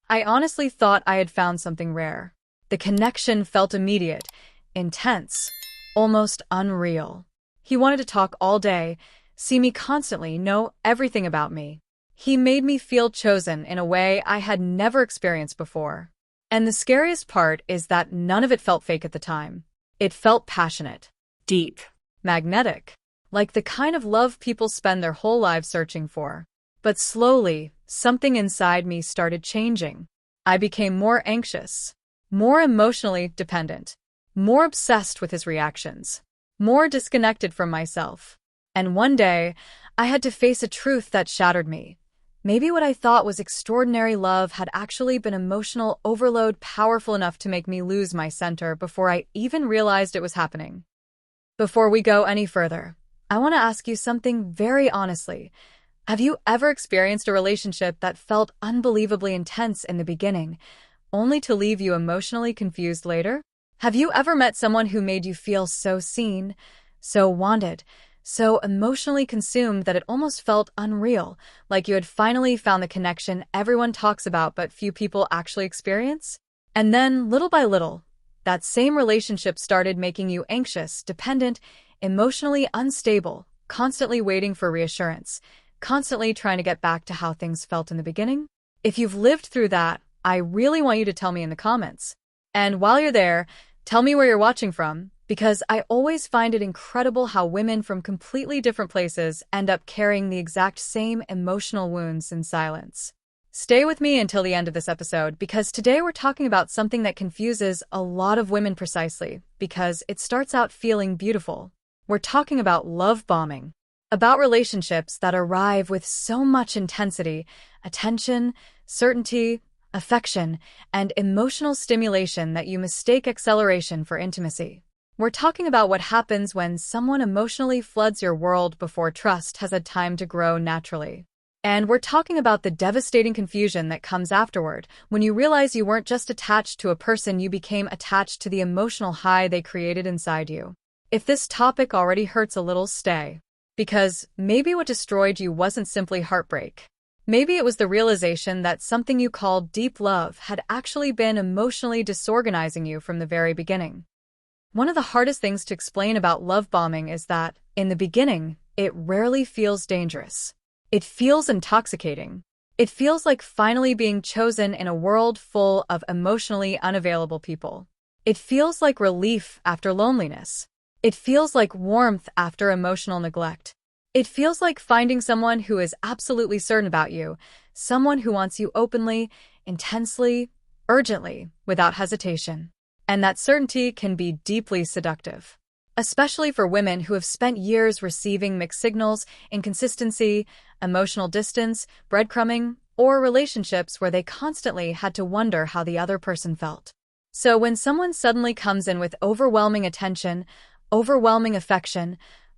I honestly thought I had found something rare. The connection felt immediate, intense, almost unreal. He wanted to talk all day, see me constantly, know everything about me. He made me feel chosen in a way I had never experienced before. And the scariest part is that none of it felt fake at the time. It felt passionate, deep, magnetic, like the kind of love people spend their whole lives searching for. But slowly, something inside me started changing. I became more anxious, more emotionally dependent, more obsessed with his reactions, more disconnected from myself. And one day, I had to face a truth that shattered me. Maybe what I thought was extraordinary love had actually been emotional overload powerful enough to make me lose my center before I even realized it was happening. Before we go any further, I want to ask you something very honestly. Have you ever experienced a relationship that felt unbelievably intense in the beginning, only to leave you emotionally confused later? Have you ever met someone who made you feel so seen, so wanted, so emotionally consumed that it almost felt unreal, like you had finally found the connection everyone talks about but few people actually experience? And then, little by little, that same relationship started making you anxious, dependent, emotionally unstable, constantly waiting for reassurance, constantly trying to get back to how things felt in the beginning? If you've lived through that, I really want you to tell me in the comments. And while you're there, tell me where you're watching from, because I always find it incredible how women from completely different places end up carrying the exact same emotional wounds in silence. Stay with me until the end of this episode, because today we're talking about something that confuses a lot of women precisely, because it starts out feeling beautiful. We're talking about love bombing. About relationships that arrive with so much intensity, attention, certainty, affection, and emotional stimulation that you mistake acceleration for intimacy. We're talking about what happens when someone emotionally floods your world before trust has had time to grow naturally. And we're talking about the devastating confusion that comes afterward, when you realize you weren't just attached to a person, you became attached to the emotional high they created inside you. If this topic already hurts a little, stay. Because maybe what destroyed you wasn't simply heartbreak. Maybe it was the realization that something you called deep love had actually been emotionally disorganizing you from the very beginning. One of the hardest things to explain about love bombing is that, in the beginning, it rarely feels dangerous. It feels intoxicating. It feels like finally being chosen in a world full of emotionally unavailable people. It feels like relief after loneliness. It feels like warmth after emotional neglect. It feels like finding someone who is absolutely certain about you, someone who wants you openly, intensely, urgently, without hesitation. And that certainty can be deeply seductive, especially for women who have spent years receiving mixed signals, inconsistency, emotional distance, breadcrumbing, or relationships where they constantly had to wonder how the other person felt. So when someone suddenly comes in with overwhelming attention, overwhelming affection,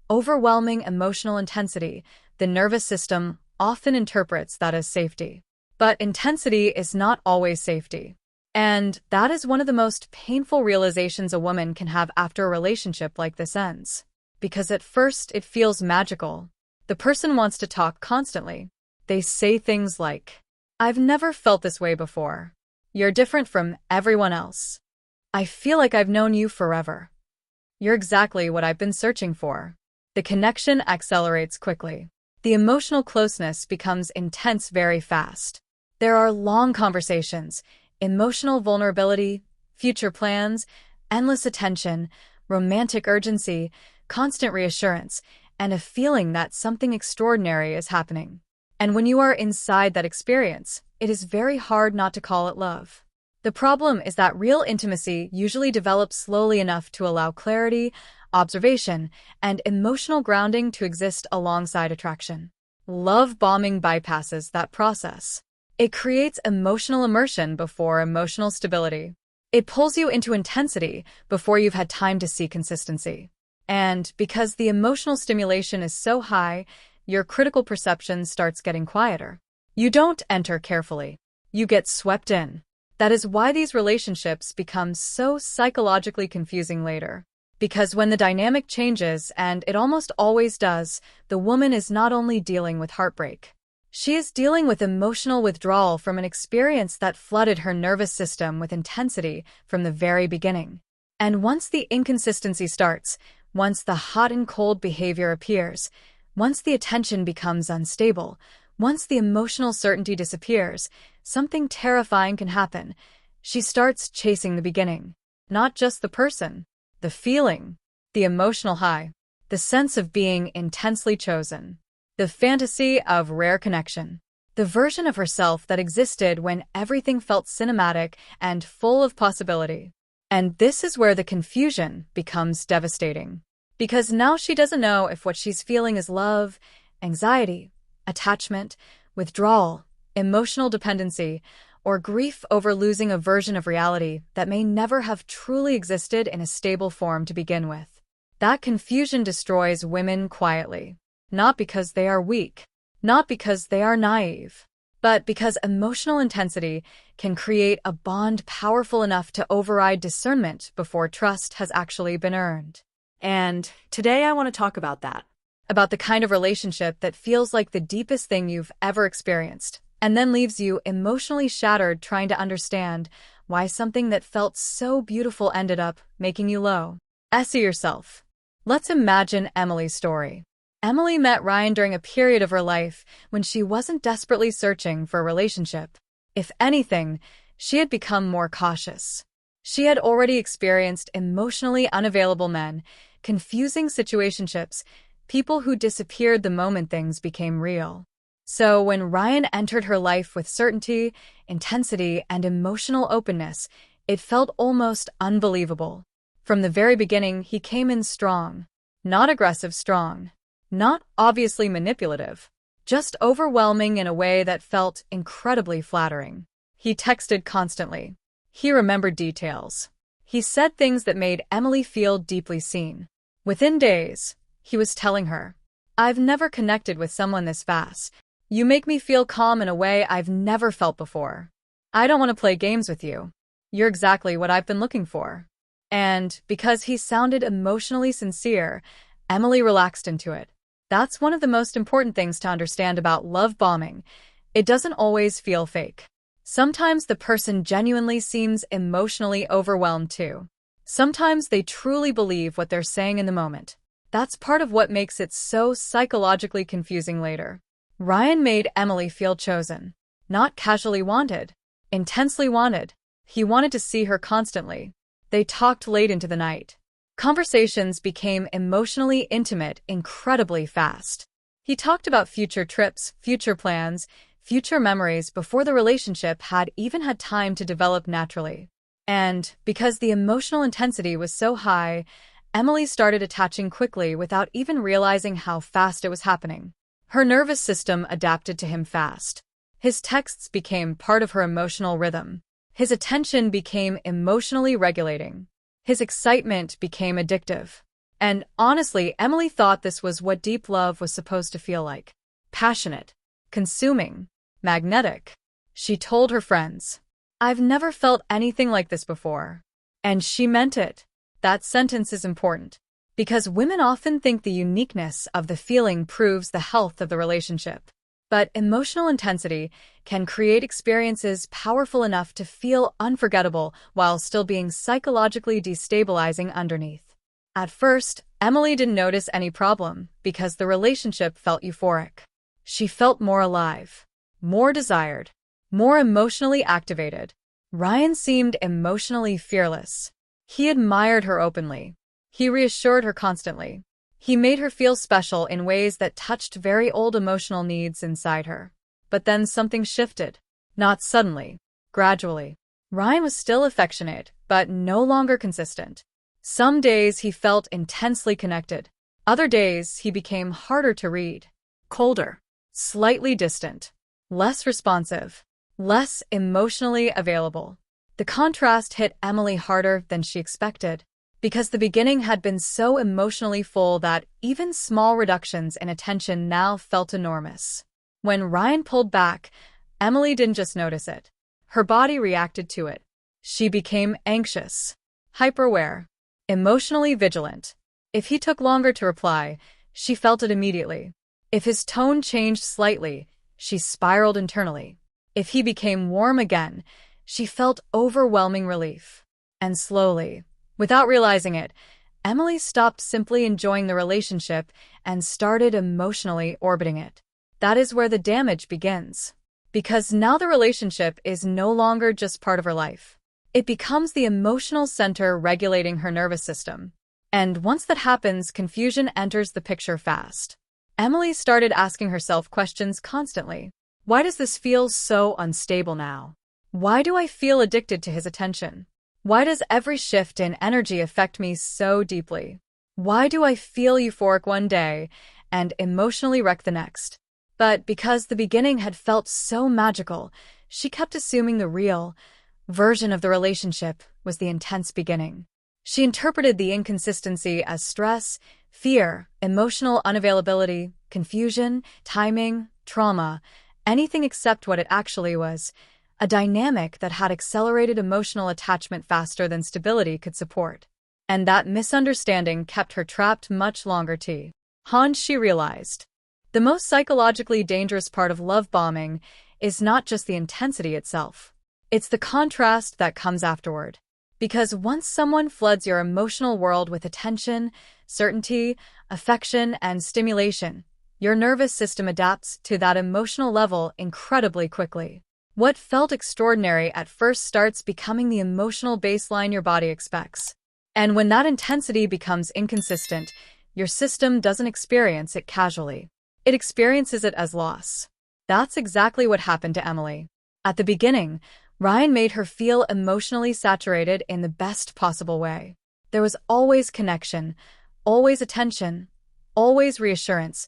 overwhelming emotional intensity, the nervous system often interprets that as safety. But intensity is not always safety. And that is one of the most painful realizations a woman can have after a relationship like this ends. Because at first it feels magical. The person wants to talk constantly. They say things like, "I've never felt this way before. You're different from everyone else. I feel like I've known you forever. You're exactly what I've been searching for." The connection accelerates quickly. The emotional closeness becomes intense very fast. There are long conversations, emotional vulnerability, future plans, endless attention, romantic urgency, constant reassurance, and a feeling that something extraordinary is happening. And when you are inside that experience, it is very hard not to call it love. The problem is that real intimacy usually develops slowly enough to allow clarity, observation, and emotional grounding to exist alongside attraction. Love bombing bypasses that process. It creates emotional immersion before emotional stability. It pulls you into intensity before you've had time to see consistency. And because the emotional stimulation is so high, your critical perception starts getting quieter. You don't enter carefully. You get swept in. That is why these relationships become so psychologically confusing later. Because when the dynamic changes, and it almost always does, the woman is not only dealing with heartbreak. She is dealing with emotional withdrawal from an experience that flooded her nervous system with intensity from the very beginning. And once the inconsistency starts, once the hot and cold behavior appears, once the attention becomes unstable, once the emotional certainty disappears, something terrifying can happen. She starts chasing the beginning. Not just the person, the feeling, the emotional high, the sense of being intensely chosen, the fantasy of rare connection, the version of herself that existed when everything felt cinematic and full of possibility. And this is where the confusion becomes devastating. Because now she doesn't know if what she's feeling is love, anxiety, attachment, withdrawal, emotional dependency, or grief over losing a version of reality that may never have truly existed in a stable form to begin with. That confusion destroys women quietly, not because they are weak, not because they are naive, but because emotional intensity can create a bond powerful enough to override discernment before trust has actually been earned. And today I want to talk about that. About the kind of relationship that feels like the deepest thing you've ever experienced, and then leaves you emotionally shattered trying to understand why something that felt so beautiful ended up making you low. Essay yourself. Let's imagine Emily's story. Emily met Ryan during a period of her life when she wasn't desperately searching for a relationship. If anything, she had become more cautious. She had already experienced emotionally unavailable men, confusing situationships, people who disappeared the moment things became real. So when Ryan entered her life with certainty, intensity, and emotional openness, it felt almost unbelievable. From the very beginning, he came in strong. Not aggressive strong. Not obviously manipulative. Just overwhelming in a way that felt incredibly flattering. He texted constantly. He remembered details. He said things that made Emily feel deeply seen. Within days, he was telling her, "I've never connected with someone this fast. You make me feel calm in a way I've never felt before. I don't want to play games with you. You're exactly what I've been looking for." And because he sounded emotionally sincere, Emily relaxed into it. That's one of the most important things to understand about love bombing. It doesn't always feel fake. Sometimes the person genuinely seems emotionally overwhelmed too. Sometimes they truly believe what they're saying in the moment. That's part of what makes it so psychologically confusing later. Ryan made Emily feel chosen. Not casually wanted. Intensely wanted. He wanted to see her constantly. They talked late into the night. Conversations became emotionally intimate incredibly fast. He talked about future trips, future plans, future memories before the relationship had even had time to develop naturally. And because the emotional intensity was so high, Emily started attaching quickly without even realizing how fast it was happening. Her nervous system adapted to him fast. His texts became part of her emotional rhythm. His attention became emotionally regulating. His excitement became addictive. And honestly, Emily thought this was what deep love was supposed to feel like. Passionate, consuming, magnetic. She told her friends, "I've never felt anything like this before." And she meant it. That sentence is important, because women often think the uniqueness of the feeling proves the health of the relationship. But emotional intensity can create experiences powerful enough to feel unforgettable while still being psychologically destabilizing underneath. At first, Emily didn't notice any problem because the relationship felt euphoric. She felt more alive, more desired, more emotionally activated. Ryan seemed emotionally fearless. He admired her openly. He reassured her constantly. He made her feel special in ways that touched very old emotional needs inside her. But then something shifted. Not suddenly, gradually. Ryan was still affectionate, but no longer consistent. Some days he felt intensely connected. Other days he became harder to read. Colder, slightly distant, less responsive, less emotionally available. The contrast hit Emily harder than she expected, because the beginning had been so emotionally full that even small reductions in attention now felt enormous. When Ryan pulled back, Emily didn't just notice it. Her body reacted to it. She became anxious, hyper-aware, emotionally vigilant. If he took longer to reply, she felt it immediately. If his tone changed slightly, she spiraled internally. If he became warm again, she felt overwhelming relief. And slowly, without realizing it, Emily stopped simply enjoying the relationship and started emotionally orbiting it. That is where the damage begins. Because now the relationship is no longer just part of her life. It becomes the emotional center regulating her nervous system. And once that happens, confusion enters the picture fast. Emily started asking herself questions constantly. Why does this feel so unstable now? Why do I feel addicted to his attention? Why does every shift in energy affect me so deeply? Why do I feel euphoric one day and emotionally wrecked the next? But because the beginning had felt so magical, she kept assuming the real version of the relationship was the intense beginning. She interpreted the inconsistency as stress, fear, emotional unavailability, confusion, timing, trauma, anything except what it actually was, a dynamic that had accelerated emotional attachment faster than stability could support. And that misunderstanding kept her trapped much longer. She realized. The most psychologically dangerous part of love bombing is not just the intensity itself. It's the contrast that comes afterward. Because once someone floods your emotional world with attention, certainty, affection, and stimulation, your nervous system adapts to that emotional level incredibly quickly. What felt extraordinary at first starts becoming the emotional baseline your body expects. And when that intensity becomes inconsistent, your system doesn't experience it casually. It experiences it as loss. That's exactly what happened to Emily. At the beginning, Ryan made her feel emotionally saturated in the best possible way. There was always connection, always attention, always reassurance,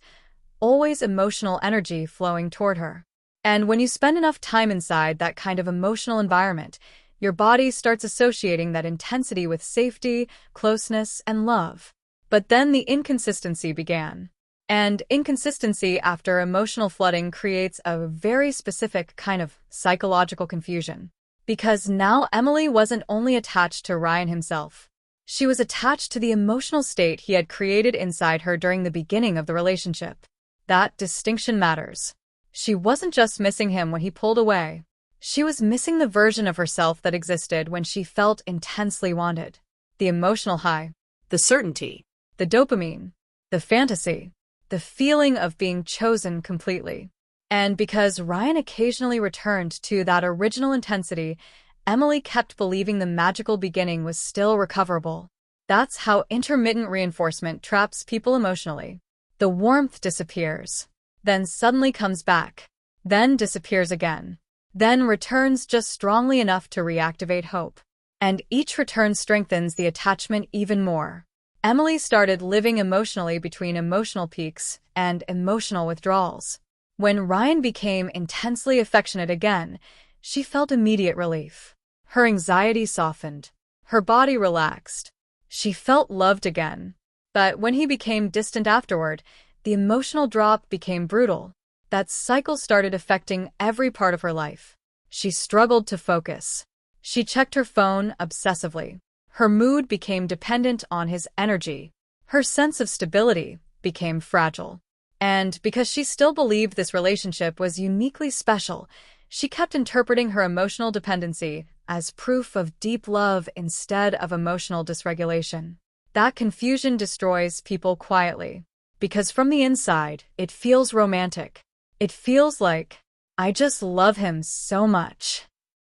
always emotional energy flowing toward her. And when you spend enough time inside that kind of emotional environment, your body starts associating that intensity with safety, closeness, and love. But then the inconsistency began. And inconsistency after emotional flooding creates a very specific kind of psychological confusion. Because now Emily wasn't only attached to Ryan himself. She was attached to the emotional state he had created inside her during the beginning of the relationship. That distinction matters. She wasn't just missing him when he pulled away. She was missing the version of herself that existed when she felt intensely wanted. The emotional high, The certainty. the dopamine, the fantasy, the feeling of being chosen completely. And because Ryan occasionally returned to that original intensity, Emily kept believing the magical beginning was still recoverable. That's how intermittent reinforcement traps people emotionally. The warmth disappears, then suddenly comes back, then disappears again, then returns just strongly enough to reactivate hope. And each return strengthens the attachment even more. Emily started living emotionally between emotional peaks and emotional withdrawals. When Ryan became intensely affectionate again, she felt immediate relief. Her anxiety softened. Her body relaxed. She felt loved again. But when he became distant afterward, the emotional drop became brutal. That cycle started affecting every part of her life. She struggled to focus. She checked her phone obsessively. Her mood became dependent on his energy. Her sense of stability became fragile. And because she still believed this relationship was uniquely special, she kept interpreting her emotional dependency as proof of deep love instead of emotional dysregulation. That confusion destroys people quietly. Because from the inside, it feels romantic. It feels like, I just love him so much.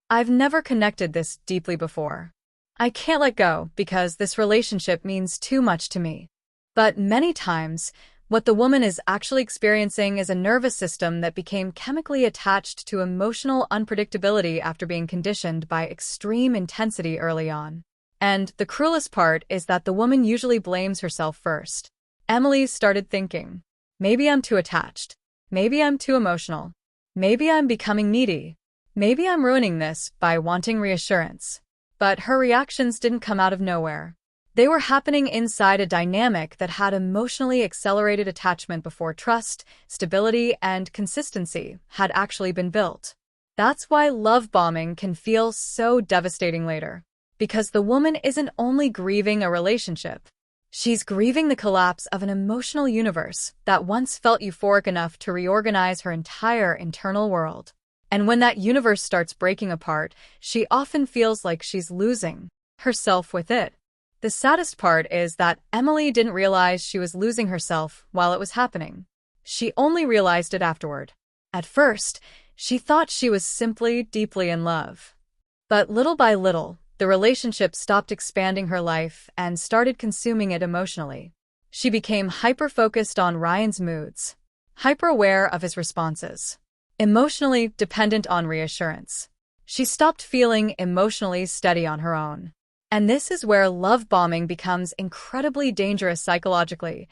I've never connected this deeply before. I can't let go because this relationship means too much to me. But many times, what the woman is actually experiencing is a nervous system that became chemically attached to emotional unpredictability after being conditioned by extreme intensity early on. And the cruelest part is that the woman usually blames herself first. Emily started thinking, maybe I'm too attached. Maybe I'm too emotional. Maybe I'm becoming needy. Maybe I'm ruining this by wanting reassurance. But her reactions didn't come out of nowhere. They were happening inside a dynamic that had emotionally accelerated attachment before trust, stability, and consistency had actually been built. That's why love bombing can feel so devastating later. Because the woman isn't only grieving a relationship. She's grieving the collapse of an emotional universe that once felt euphoric enough to reorganize her entire internal world. And when that universe starts breaking apart, she often feels like she's losing herself with it. The saddest part is that Emily didn't realize she was losing herself while it was happening. She only realized it afterward. At first, she thought she was simply deeply in love. But little by little, the relationship stopped expanding her life and started consuming it emotionally. She became hyper-focused on Ryan's moods, hyper-aware of his responses, emotionally dependent on reassurance. She stopped feeling emotionally steady on her own. And this is where love bombing becomes incredibly dangerous psychologically.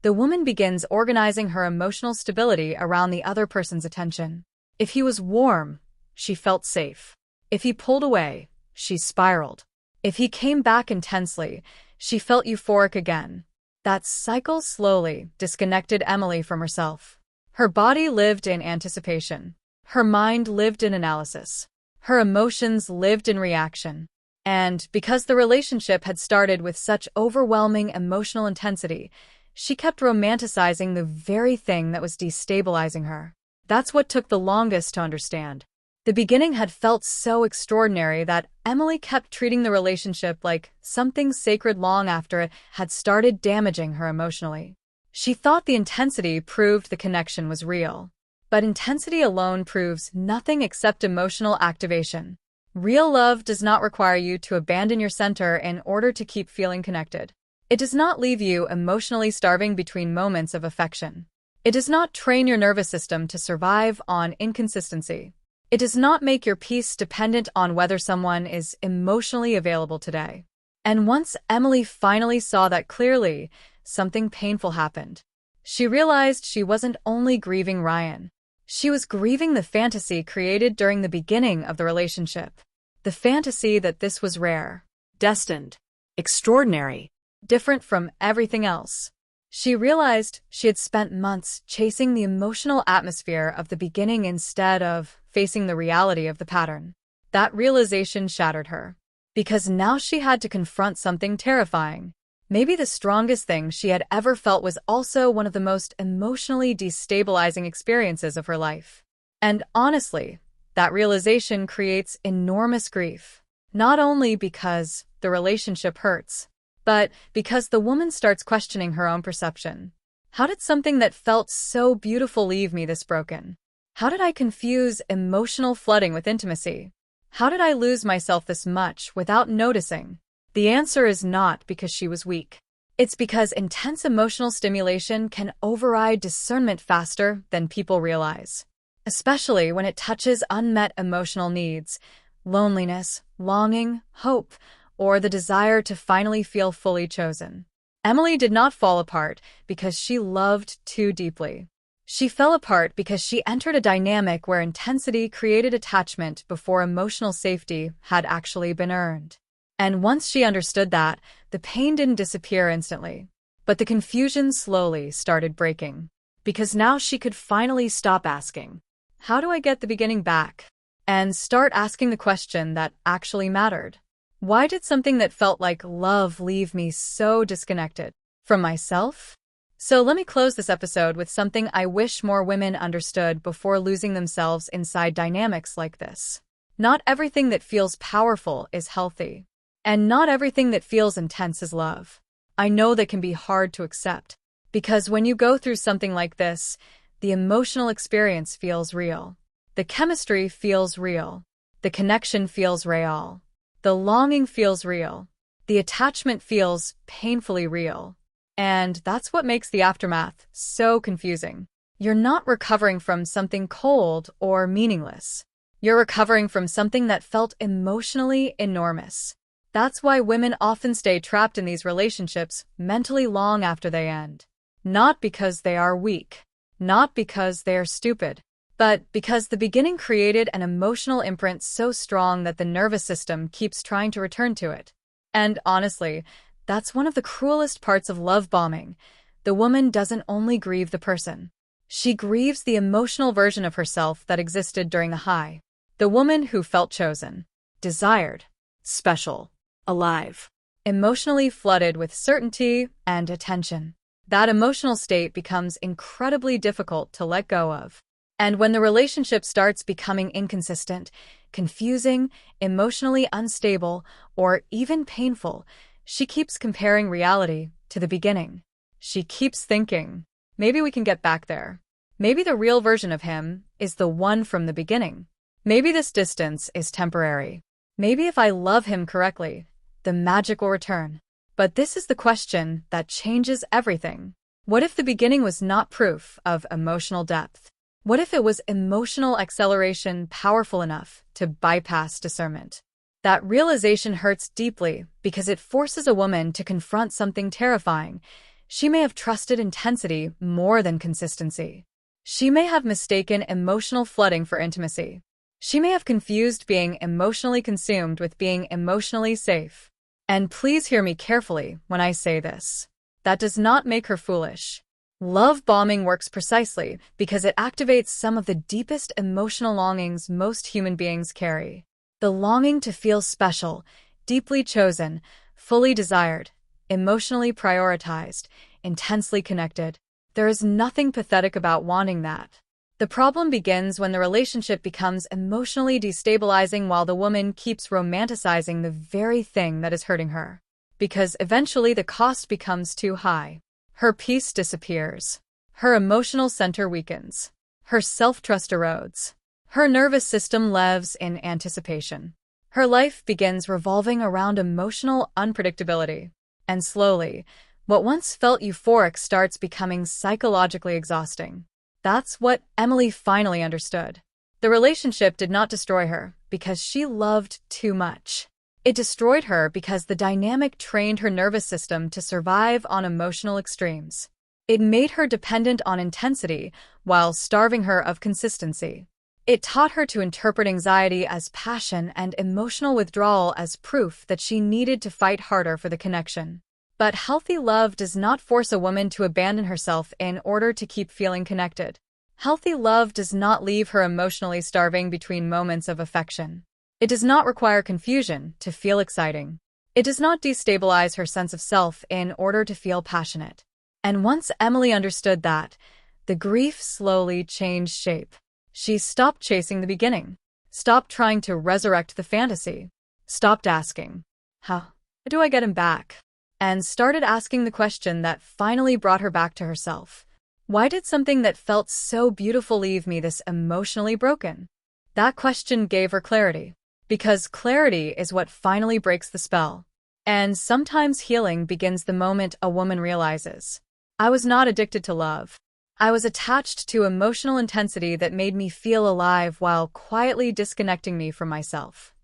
The woman begins organizing her emotional stability around the other person's attention. If he was warm, she felt safe. If he pulled away, she spiraled. If he came back intensely, she felt euphoric again. That cycle slowly disconnected Emily from herself. Her body lived in anticipation. Her mind lived in analysis. Her emotions lived in reaction. And because the relationship had started with such overwhelming emotional intensity, she kept romanticizing the very thing that was destabilizing her. That's what took the longest to understand. The beginning had felt so extraordinary that Emily kept treating the relationship like something sacred long after it had started damaging her emotionally. She thought the intensity proved the connection was real. But intensity alone proves nothing except emotional activation. Real love does not require you to abandon your center in order to keep feeling connected. It does not leave you emotionally starving between moments of affection. It does not train your nervous system to survive on inconsistency. It does not make your peace dependent on whether someone is emotionally available today. And once Emily finally saw that clearly, something painful happened. She realized she wasn't only grieving Ryan. She was grieving the fantasy created during the beginning of the relationship. The fantasy that this was rare, Destined. Extraordinary. different from everything else. She realized she had spent months chasing the emotional atmosphere of the beginning instead of facing the reality of the pattern. That realization shattered her, because now she had to confront something terrifying. Maybe the strongest thing she had ever felt was also one of the most emotionally destabilizing experiences of her life. And honestly, that realization creates enormous grief. Not only because the relationship hurts, but because the woman starts questioning her own perception. How did something that felt so beautiful leave me this broken? How did I confuse emotional flooding with intimacy? How did I lose myself this much without noticing? The answer is not because she was weak. It's because intense emotional stimulation can override discernment faster than people realize, especially when it touches unmet emotional needs, loneliness, longing, hope, or the desire to finally feel fully chosen. Emily did not fall apart because she loved too deeply. She fell apart because she entered a dynamic where intensity created attachment before emotional safety had actually been earned. And once she understood that, the pain didn't disappear instantly. But the confusion slowly started breaking. Because now she could finally stop asking, "How do I get the beginning back?" and start asking the question that actually mattered. Why did something that felt like love leave me so disconnected from myself? So let me close this episode with something I wish more women understood before losing themselves inside dynamics like this. Not everything that feels powerful is healthy. And not everything that feels intense is love. I know that can be hard to accept, because when you go through something like this, the emotional experience feels real. The chemistry feels real. The connection feels real. The longing feels real. The attachment feels painfully real. And that's what makes the aftermath so confusing. You're not recovering from something cold or meaningless. You're recovering from something that felt emotionally enormous. That's why women often stay trapped in these relationships mentally long after they end. Not because they are weak. Not because they are stupid. But because the beginning created an emotional imprint so strong that the nervous system keeps trying to return to it. And honestly, that's one of the cruelest parts of love bombing. The woman doesn't only grieve the person. She grieves the emotional version of herself that existed during the high. The woman who felt chosen, desired, special, Alive. emotionally flooded with certainty and attention. That emotional state becomes incredibly difficult to let go of. And when the relationship starts becoming inconsistent, confusing, emotionally unstable, or even painful, she keeps comparing reality to the beginning. She keeps thinking, maybe we can get back there. Maybe the real version of him is the one from the beginning. Maybe this distance is temporary. Maybe if I love him correctly, the magic will return. But this is the question that changes everything. What if the beginning was not proof of emotional depth? What if it was emotional acceleration powerful enough to bypass discernment? That realization hurts deeply because it forces a woman to confront something terrifying. She may have trusted intensity more than consistency. She may have mistaken emotional flooding for intimacy. She may have confused being emotionally consumed with being emotionally safe. And please hear me carefully when I say this. That does not make her foolish. Love bombing works precisely because it activates some of the deepest emotional longings most human beings carry. The longing to feel special, deeply chosen, fully desired, emotionally prioritized, intensely connected. There is nothing pathetic about wanting that. The problem begins when the relationship becomes emotionally destabilizing while the woman keeps romanticizing the very thing that is hurting her. Because eventually the cost becomes too high. Her peace disappears. Her emotional center weakens. Her self-trust erodes. Her nervous system lives in anticipation. Her life begins revolving around emotional unpredictability. And slowly, what once felt euphoric starts becoming psychologically exhausting. That's what Emily finally understood. The relationship did not destroy her because she loved too much. It destroyed her because the dynamic trained her nervous system to survive on emotional extremes. It made her dependent on intensity while starving her of consistency. It taught her to interpret anxiety as passion and emotional withdrawal as proof that she needed to fight harder for the connection. But healthy love does not force a woman to abandon herself in order to keep feeling connected. Healthy love does not leave her emotionally starving between moments of affection. It does not require confusion to feel exciting. It does not destabilize her sense of self in order to feel passionate. And once Emily understood that, the grief slowly changed shape. She stopped chasing the beginning, stopped trying to resurrect the fantasy, stopped asking, how do I get him back? And started asking the question that finally brought her back to herself. Why did something that felt so beautiful leave me this emotionally broken? That question gave her clarity. Because clarity is what finally breaks the spell. And sometimes healing begins the moment a woman realizes, I was not addicted to love. I was attached to emotional intensity that made me feel alive while quietly disconnecting me from myself.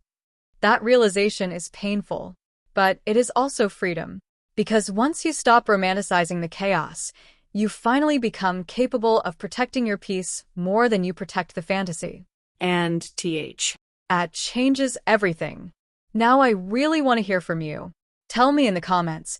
That realization is painful, but it is also freedom. Because once you stop romanticizing the chaos, you finally become capable of protecting your peace more than you protect the fantasy. And TH. That changes everything. Now I really want to hear from you. Tell me in the comments,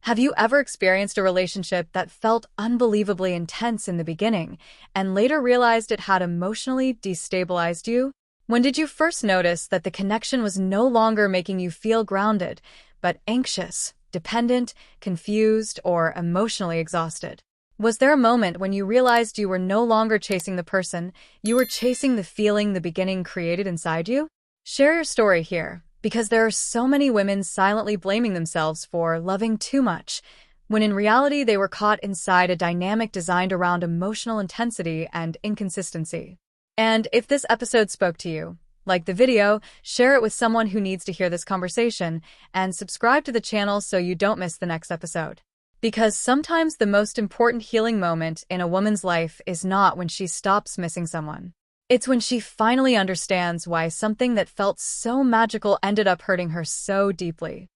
have you ever experienced a relationship that felt unbelievably intense in the beginning and later realized it had emotionally destabilized you? When did you first notice that the connection was no longer making you feel grounded, but anxious, dependent, confused, or emotionally exhausted? Was there a moment when you realized you were no longer chasing the person, you were chasing the feeling the beginning created inside you? Share your story here, because there are so many women silently blaming themselves for loving too much, when in reality they were caught inside a dynamic designed around emotional intensity and inconsistency. And if this episode spoke to you, like the video, share it with someone who needs to hear this conversation, and subscribe to the channel so you don't miss the next episode. Because sometimes the most important healing moment in a woman's life is not when she stops missing someone. It's when she finally understands why something that felt so magical ended up hurting her so deeply.